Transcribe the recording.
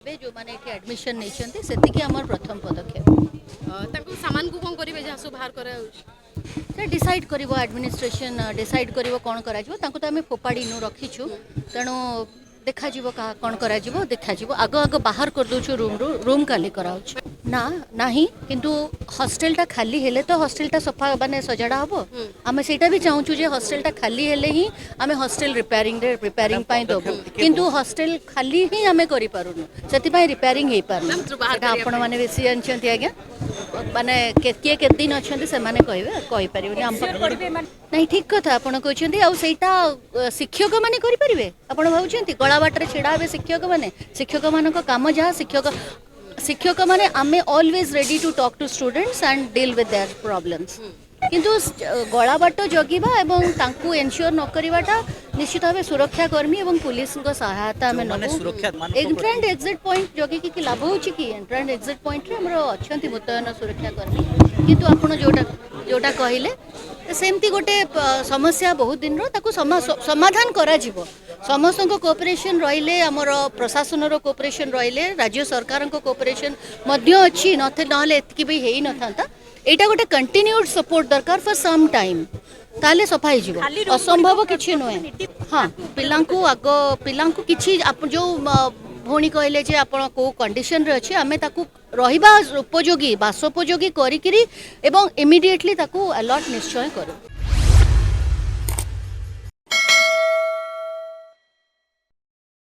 जो माने एडमिशन नहीं से आम प्रथम पदक्षेप सामान को कौन करेंगे जहाँ सब बाहर करा से डिसाइड कर एडमिनिस्ट्रेशन डिसाइड कर कौन कर फोपाड़ी नु रखीचु तेणु देखा कौन कर देखा आग आग बाहर कर दो रूम खाली कराऊँ ना नहीं किंतु हॉस्टेलटा खाली हेले तो हॉस्टेलटा सफा माने सजाड़ा हम आम से भी चाहूँ जे हॉस्टेलटा खाली हेले ही आम हॉस्टेल रिपेयरिंग दबू किंतु हॉस्टेल खाली ही आम करूँ से रिपेयरिंग हो पार आपण मैंने बेसी जानते आज्ञा माने किए के दिन अच्छा से कहीपर नहीं ठीक कथा आप कहते शिक्षक मैंने करेंगे आप भावुं गला बाटर छिड़ा हे शिक्षक मैंने शिक्षक मान कम जहाँ शिक्षक माने आमे always ready to talk to students and deal with their problems किंतु गला बाट जगिबा एवं तांकू एनश्योर न करिवाटा निश्चित भाव सुरक्षाकर्मी एवं पुलिस सहायता आम एंट्रांड एक्जिट पॉइंट जगि कि लाभ हो एंट्रांड एक्जिट पॉइंट रे हमर अछंती मुतयन सुरक्षाकर्मी किंतु आपण जोटा कहले सेमती गोटे समस्या बहुत दिन ताकू समाधान करा जिवो समस्त कोऑपरेशन रहिले हमर प्रशासन रो कोऑपरेशन रहिले राज्य सरकार को कोऑपरेशन मध्य अछि नले एतकी भी हेई नथांता एटा गोटे कंटिन्यूड सपोर्ट दरकार फॉर सम टाइम ताले सफाई जीव असंभव किछि नय हाँ पिलांकू आग पिलांकू किछि जो भौणी कहले जे आपण को कंडीशन रे अछि आमे ताकू रहिबा उपयोगी बासोपयोगी करिकिरी एवं इमिडिएटली ताकू अलर्ट निश्चय करू।